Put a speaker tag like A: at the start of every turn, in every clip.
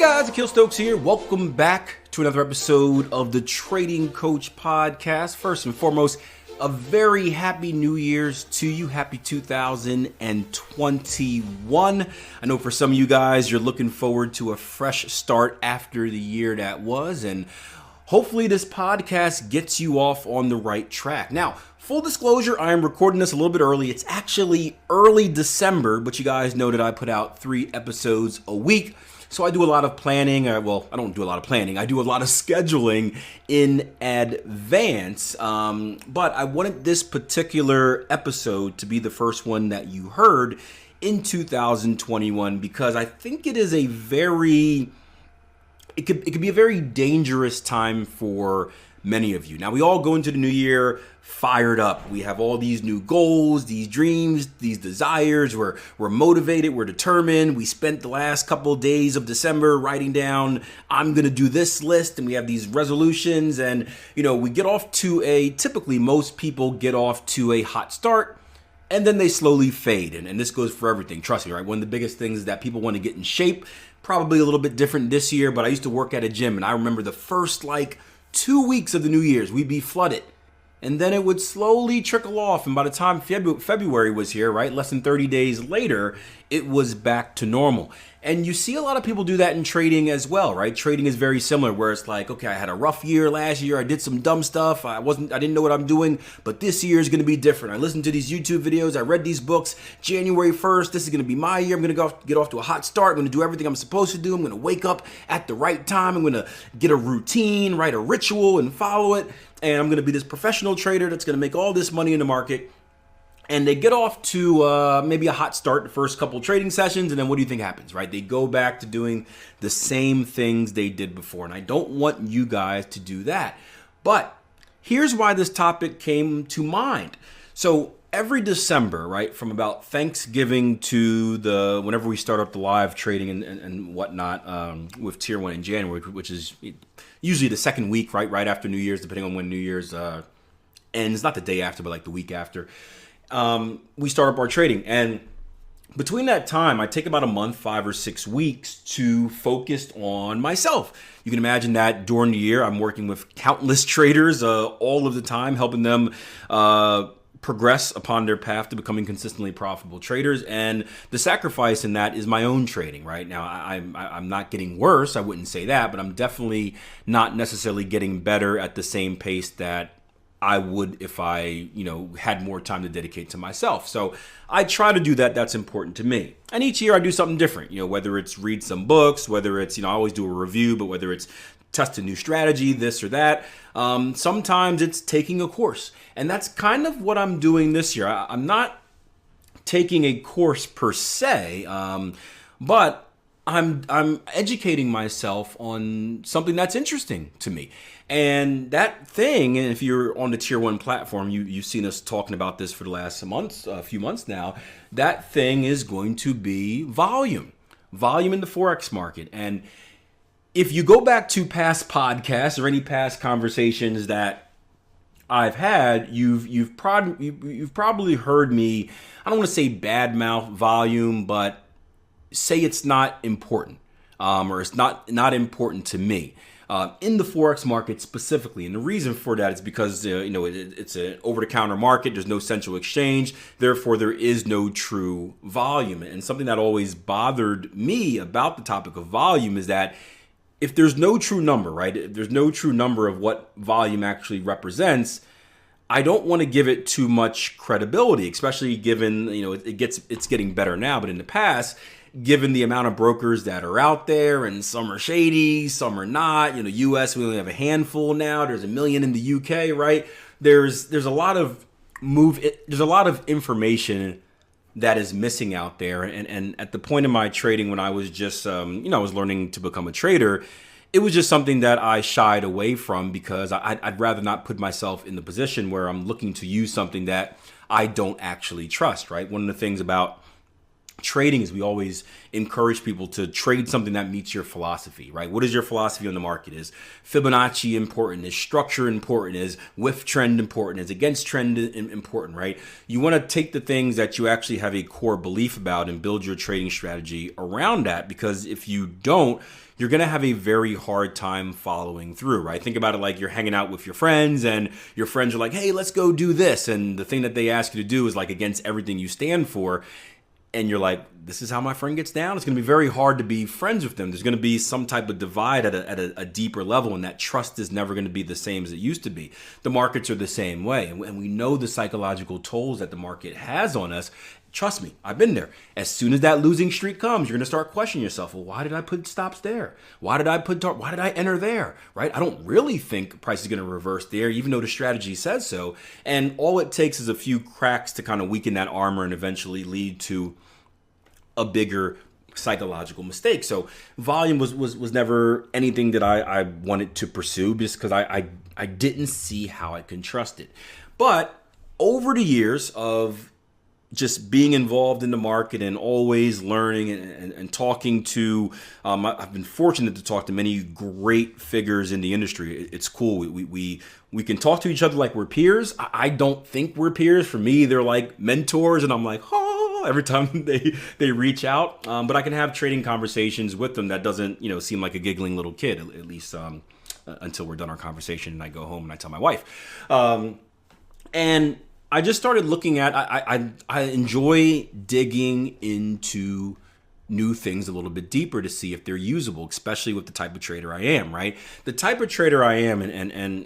A: Guys, Akil Stokes here. Welcome back to another episode of the Trading Coach Podcast. First and foremost, a very happy New Year's to you. Happy 2021. I know for some of you guys, you're looking forward to a fresh start after the year that was, and hopefully this podcast gets you off on the right track. Now, full disclosure, I am recording this a little bit early. It's actually early December, but you guys know that I put out 3 episodes a week. So I do a lot of planning. I don't do a lot of planning. I do a lot of scheduling in advance. But I wanted this particular episode to be the first one that you heard in 2021 because I think it is it could be a very dangerous time for many of you. Now, we all go into the new year fired up. We have all these new goals, these dreams, these desires. We're motivated, we're determined. We spent the last couple of days of December writing down, I'm going to do this list, and we have these resolutions, and we get off to typically most people get off to a hot start, and then they slowly fade. And this goes for everything. Trust me, right? One of the biggest things is that people want to get in shape, probably a little bit different this year, but I used to work at a gym, and I remember the first 2 weeks of the New Year's, we'd be flooded. And then it would slowly trickle off. And by the time February was here, right, less than 30 days later, it was back to normal. And you see a lot of people do that in trading as well, right? Trading is very similar, where it's like, okay, I had a rough year last year. I did some dumb stuff. I didn't know what I'm doing, but this year is going to be different. I listened to these YouTube videos. I read these books. January 1st, this is going to be my year. I'm going to get off to a hot start. I'm going to do everything I'm supposed to do. I'm going to wake up at the right time. I'm going to get a routine, write a ritual and follow it. And I'm going to be this professional trader that's going to make all this money in the market. And they get off to maybe a hot start the first couple trading sessions, and then what do you think happens, right? They go back to doing the same things they did before, and I don't want you guys to do that. But here's why this topic came to mind. So every December, right, from about Thanksgiving to whenever we start up the live trading and whatnot with Tier 1 in January, which is usually the second week, right after New Year's, depending on when New Year's ends, not the day after, but the week after. We start up our trading, and between that time, I take about a month, 5 or 6 weeks to focus on myself. You can imagine that during the year, I'm working with countless traders all of the time, helping them progress upon their path to becoming consistently profitable traders. And the sacrifice in that is my own trading. Right now, I'm not getting worse. I wouldn't say that, but I'm definitely not necessarily getting better at the same pace that I would if I, had more time to dedicate to myself. So I try to do that. That's important to me. And each year I do something different, whether it's read some books, whether it's, I always do a review, but whether it's test a new strategy, this or that. Sometimes it's taking a course. And that's kind of what I'm doing this year. I'm not taking a course per se, but I'm educating myself on something that's interesting to me. And that thing, and if you're on the Tier 1 platform, you've seen us talking about this for the last few months now, that thing is going to be volume in the Forex market. And if you go back to past podcasts or any past conversations that I've had, you've probably heard me, I don't want to say badmouth volume, but say it's not important, or it's not important to me in the Forex market specifically. And the reason for that is because it's an over-the-counter market. There's no central exchange. Therefore, there is no true volume. And something that always bothered me about the topic of volume is that if there's no true number, right? If there's no true number of what volume actually represents, I don't want to give it too much credibility, especially given, it's getting better now, but in the past, given the amount of brokers that are out there, and some are shady, some are not. US, we only have a handful now. There's 1 million in the UK, right? There's a lot of information that is missing out there. And at the point of my trading, when I was just I was learning to become a trader, it was just something that I shied away from because I'd rather not put myself in the position where I'm looking to use something that I don't actually trust, right? One of the things about trading is we always encourage people to trade something that meets your philosophy, right? What is your philosophy on the market? Is Fibonacci important? Is structure important? Is with trend important? Is against trend important, right? You want to take the things that you actually have a core belief about and build your trading strategy around that, because if you don't, you're going to have a very hard time following through, right? Think about it like you're hanging out with your friends and your friends are like, hey, let's go do this. And the thing that they ask you to do is like against everything you stand for. And you're like, this is how my friend gets down. It's going to be very hard to be friends with them. There's going to be some type of divide at a deeper level, and that trust is never going to be the same as it used to be. The markets are the same way, and we know the psychological tolls that the market has on us. Trust me, I've been there. As soon as that losing streak comes, you're going to start questioning yourself. Well, why did I put stops there? Why did I enter there? Right? I don't really think price is going to reverse there, even though the strategy says so. And all it takes is a few cracks to kind of weaken that armor and eventually lead to a bigger psychological mistake. So volume was never anything that I wanted to pursue, just because I didn't see how I can trust it. But over the years of just being involved in the market and always learning and talking to, I've been fortunate to talk to many great figures in the industry. It's cool. We can talk to each other like we're peers. I don't think we're peers. For me, they're like mentors, and I'm like, oh, every time they reach out. But I can have trading conversations with them that doesn't, seem like a giggling little kid, at least until we're done our conversation and I go home and I tell my wife. And I just started looking at, I enjoy digging into new things a little bit deeper to see if they're usable, especially with the type of trader I am, right? The type of trader I am, and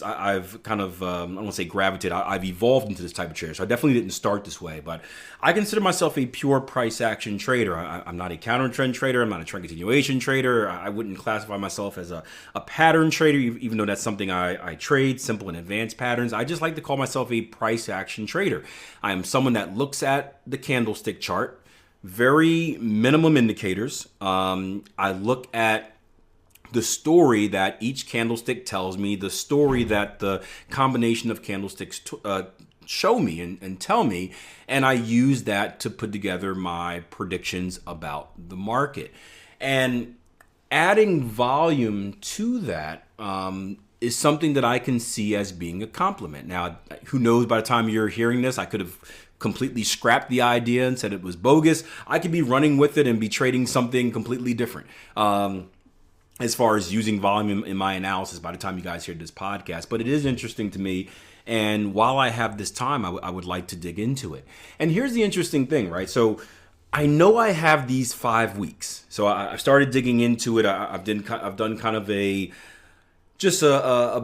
A: I've kind of, I don't want to say gravitated, I've evolved into this type of trader. So I definitely didn't start this way, but I consider myself a pure price action trader. I'm not a counter trend trader. I'm not a trend continuation trader. I wouldn't classify myself as a pattern trader, even though that's something I trade, simple and advanced patterns. I just like to call myself a price action trader. I am someone that looks at the candlestick chart, very minimum indicators. I look at the story that each candlestick tells me, the story that the combination of candlesticks show me and tell me, and I use that to put together my predictions about the market. And adding volume to that is something that I can see as being a compliment. Now, who knows, by the time you're hearing this, I could have completely scrapped the idea and said it was bogus. I could be running with it and be trading something completely different. As far as using volume in my analysis by the time you guys hear this podcast. But it is interesting to me. And while I have this time, I would like to dig into it. And here's the interesting thing, right? So I know I have these 5 weeks. So I started digging into it. I've done kind of a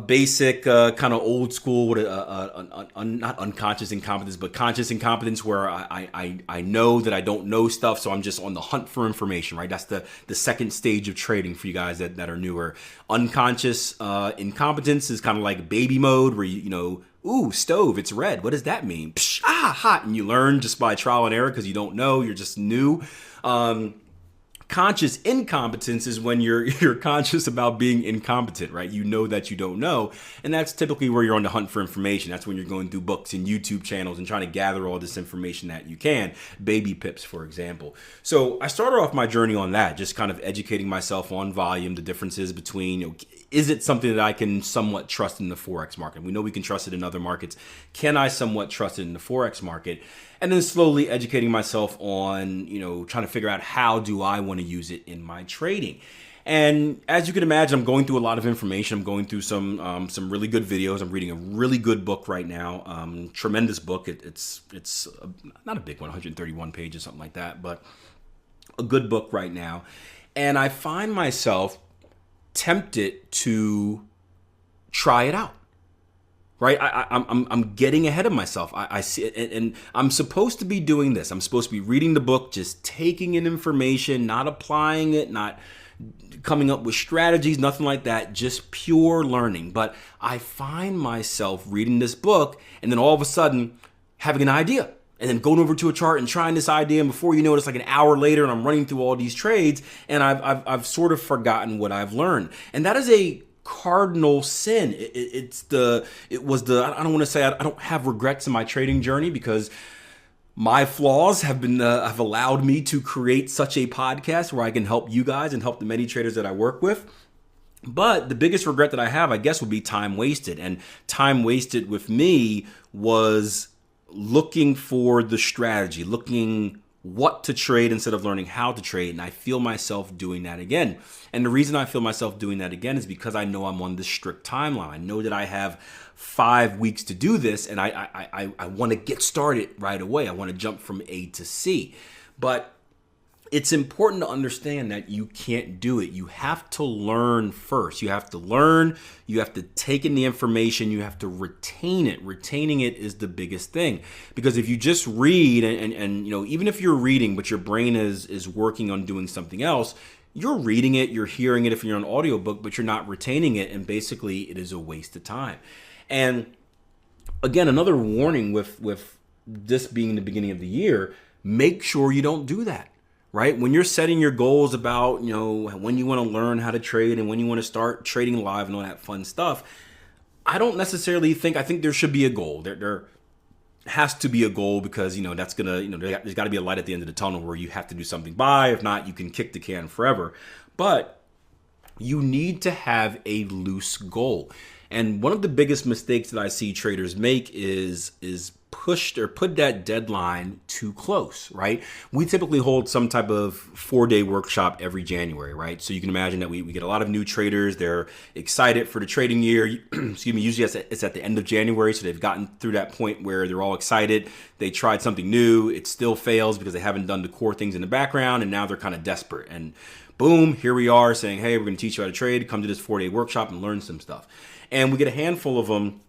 A: basic kind of old school, not unconscious incompetence, but conscious incompetence, where I know that I don't know stuff, so I'm just on the hunt for information, right? That's the second stage of trading for you guys that are newer. Unconscious incompetence is kind of like baby mode, where ooh, stove, it's red. What does that mean? Psh, hot. And you learn just by trial and error because you don't know, you're just new. Conscious incompetence is when you're conscious about being incompetent, right? You know that you don't know. And that's typically where you're on the hunt for information. That's when you're going through books and YouTube channels and trying to gather all this information that you can. Baby pips, for example. So I started off my journey on that, just kind of educating myself on volume, the differences between, is it something that I can somewhat trust in the Forex market? We know we can trust it in other markets. Can I somewhat trust it in the Forex market? And then slowly educating myself on, trying to figure out how do I want to use it in my trading. And as you can imagine, I'm going through a lot of information. I'm going through some really good videos. I'm reading a really good book right now. Tremendous book. It's not a big one, 131 pages, something like that, but a good book right now. And I find myself tempted to try it out. Right, I'm getting ahead of myself. I see it, and I'm supposed to be doing this. I'm supposed to be reading the book, just taking in information, not applying it, not coming up with strategies, nothing like that, just pure learning. But I find myself reading this book, and then all of a sudden having an idea, and then going over to a chart and trying this idea, and before you know it, it's like an hour later, and I'm running through all these trades, and I've sort of forgotten what I've learned, and that is a cardinal sin. I don't want to say I don't have regrets in my trading journey, because My flaws have allowed me to create such a podcast where I can help you guys and help the many traders that I work with. But the biggest regret that I have, I guess, would be time wasted. And time wasted with me was looking for the strategy, looking what to trade instead of learning how to trade. And I feel myself doing that again. And the reason I feel myself doing that again is because I know I'm on this strict timeline. I know that I have 5 weeks to do this, and I want to get started right away. I want to jump from A to C. But it's important to understand that you can't do it. You have to learn first. You have to learn, you have to take in the information, you have to retain it. Retaining it is the biggest thing. Because if you just read and you know, even if you're reading, but your brain is working on doing something else, you're reading it, you're hearing it if you're on an audiobook, but you're not retaining it, and basically it is a waste of time. And again, another warning with this being the beginning of the year, make sure you don't do that. Right? When you're setting your goals about, you know, when you want to learn how to trade and when you want to start trading live and all that fun stuff, I don't necessarily think, I think there should be a goal. There has to be a goal because, you know, that's going to, you know, there's got to be a light at the end of the tunnel where you have to do something by. If not, you can kick the can forever. But you need to have a loose goal. And one of the biggest mistakes that I see traders make is pushed or put that deadline too close, right? We typically hold some type of 4-day workshop every January, right? So you can imagine that we get a lot of new traders. They're excited for the trading year. Excuse me. Usually it's at the end of January. So they've gotten through that point where they're all excited. They tried something new. It still fails because they haven't done the core things in the background. And now they're kind of desperate. And boom, here we are saying, hey, we're going to teach you how to trade. Come to this 4-day workshop and learn some stuff. And we get a handful of them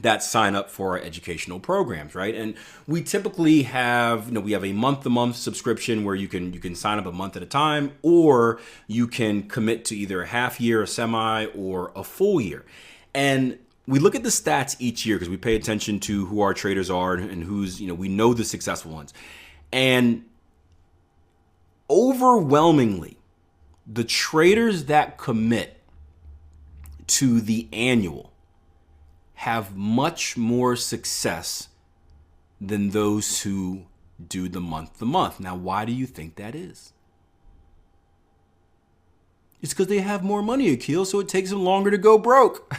A: that sign up for our educational programs, right? And we typically have, you know, we have a month-to-month subscription where you can sign up a month at a time, or you can commit to either a half year, a semi, or a full year. And we look at the stats each year because we pay attention to who our traders are and who's, you know, we know the successful ones. And overwhelmingly, the traders that commit to the annual have much more success than those who do the month to month. Now, why do you think that is? It's because they have more money, Akil, so it takes them longer to go broke.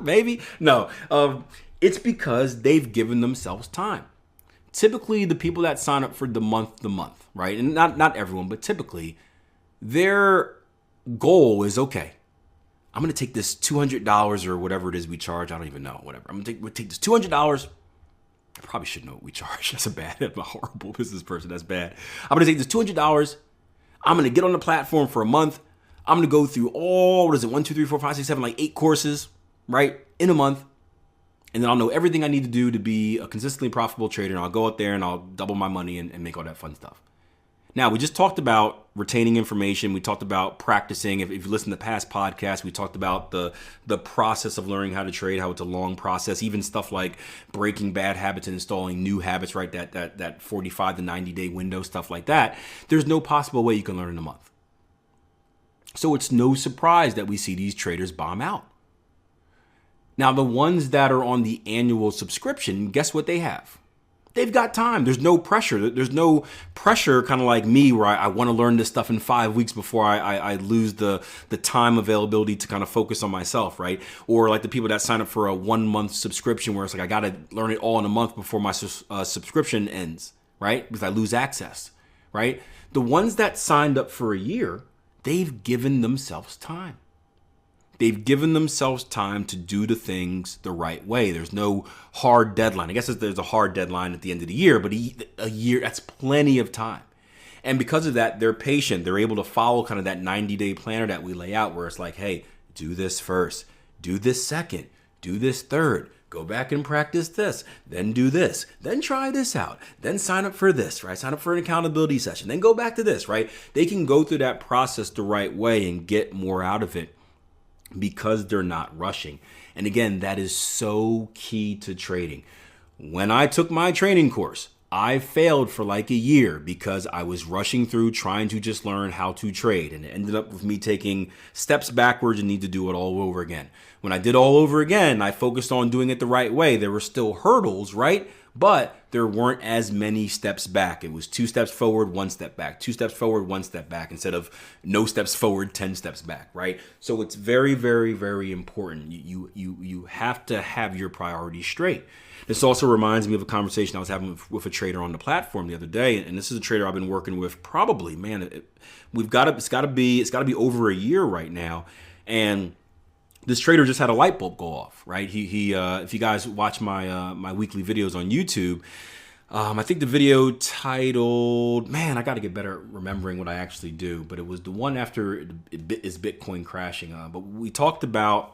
A: Maybe. No, it's because they've given themselves time. Typically, the people that sign up for the month to month, right? And not everyone, but typically, their goal is, okay, I'm going to take this $200 or whatever it is we charge. I don't even know, whatever. We'll take this $200. I probably should know what we charge. I'm a horrible business person. That's bad. I'm going to take this $200. I'm going to get on the platform for a month. I'm going to go through all, 1, 2, 3, 4, 5, 6, 7, like 8 courses, right? In a month. And then I'll know everything I need to do to be a consistently profitable trader. And I'll go out there and I'll double my money and make all that fun stuff. Now, we just talked about retaining information. We talked about practicing. If you listen to past podcasts, we talked about the process of learning how to trade, how it's a long process, even stuff like breaking bad habits and installing new habits, right? That 45 to 90 day window, stuff like that. There's no possible way you can learn in a month. So it's no surprise that we see these traders bomb out. Now, the ones that are on the annual subscription, guess what they have? They've got time. There's no pressure. There's no pressure kind of like me where I want to learn this stuff in 5 weeks before I lose the time availability to kind of focus on myself, right? Or like the people that sign up for a 1-month subscription where it's like I got to learn it all in a month before my subscription ends, right? Because I lose access, right? The ones that signed up for a year, they've given themselves time. They've given themselves time to do the things the right way. There's no hard deadline. I guess there's a hard deadline at the end of the year, but a year, that's plenty of time. And because of that, they're patient. They're able to follow kind of that 90-day planner that we lay out where it's like, hey, do this first, do this second, do this third, go back and practice this, then do this, then try this out, then sign up for this, right? Sign up for an accountability session, then go back to this, right? They can go through that process the right way and get more out of it, because they're not rushing. And again, that is so key to trading. When I took my training course, I failed for like a year because I was rushing through trying to just learn how to trade. And it ended up with me taking steps backwards and need to do it all over again. When I did all over again, I focused on doing it the right way. There were still hurdles, right? but there weren't as many steps back. It was 2 steps forward, 1 step back, 2 steps forward, 1 step back, instead of no steps forward, 10 steps back, right? So it's very, very, very important. You have to have your priorities straight. This also reminds me of a conversation I was having with a trader on the platform the other day, and this is a trader I've been working with probably, man, it's got to be over a year right now, and this trader just had a light bulb go off, right? He if you guys watch my weekly videos on YouTube, I think the video titled, man, I got to get better at remembering what I actually do, but it was the one after is Bitcoin crashing. But we talked about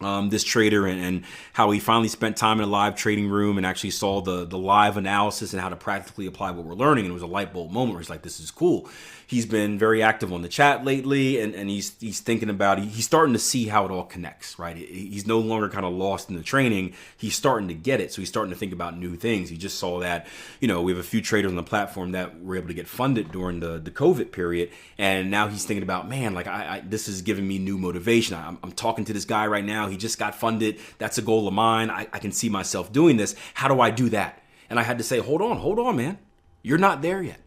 A: this trader and how he finally spent time in a live trading room and actually saw the live analysis and how to practically apply what we're learning. And it was a light bulb moment where he's like, this is cool. He's been very active on the chat lately, and he's thinking about, he's starting to see how it all connects, right? He's no longer kind of lost in the training. He's starting to get it. So he's starting to think about new things. He just saw that, we have a few traders on the platform that were able to get funded during the COVID period. And now he's thinking about, man, like this is giving me new motivation. I'm talking to this guy right now. He just got funded. That's a goal of mine. I can see myself doing this. How do I do that? And I had to say, hold on, man. You're not there yet.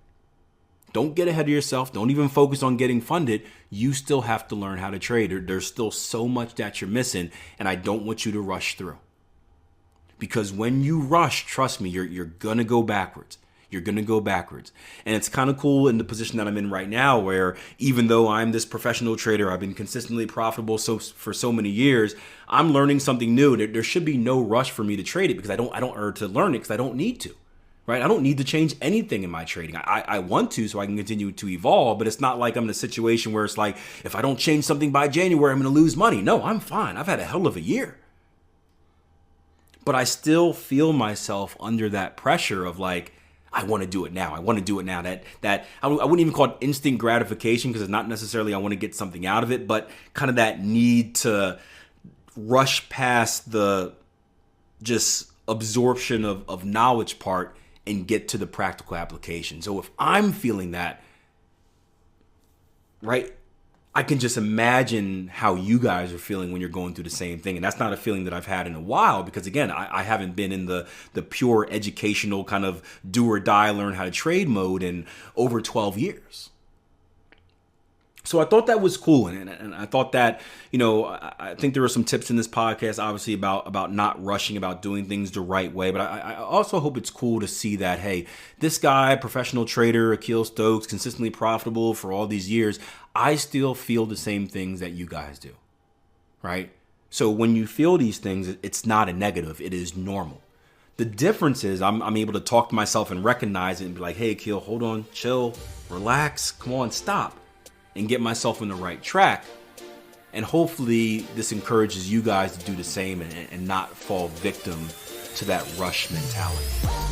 A: Don't get ahead of yourself. Don't even focus on getting funded. You still have to learn how to trade. There's still so much that you're missing, and I don't want you to rush through. Because when you rush, trust me, you're going to go backwards. You're going to go backwards. And it's kind of cool in the position that I'm in right now, where even though I'm this professional trader, I've been consistently profitable for so many years, I'm learning something new. There should be no rush for me to trade it because I don't or to learn it because I don't need to. Right? I don't need to change anything in my trading. I want to so I can continue to evolve, but it's not like I'm in a situation where it's like, if I don't change something by January, I'm going to lose money. No, I'm fine. I've had a hell of a year. But I still feel myself under that pressure of like, I want to do it now. I want to do it now. That I wouldn't even call it instant gratification because it's not necessarily I want to get something out of it, but kind of that need to rush past the just absorption of knowledge part and get to the practical application. So if I'm feeling that, right, I can just imagine how you guys are feeling when you're going through the same thing. And that's not a feeling that I've had in a while because, again, I haven't been in the pure educational kind of do or die, learn how to trade mode in over 12 years. So I thought that was cool. And I thought that, I think there were some tips in this podcast, obviously, about not rushing, about doing things the right way. But I also hope it's cool to see that, hey, this guy, professional trader, Akil Stokes, consistently profitable for all these years, I still feel the same things that you guys do, right? So when you feel these things, it's not a negative. It is normal. The difference is I'm able to talk to myself and recognize it and be like, hey, Akil, hold on, chill, relax, come on, stop. And get myself on the right track. And hopefully this encourages you guys to do the same and not fall victim to that rush mentality.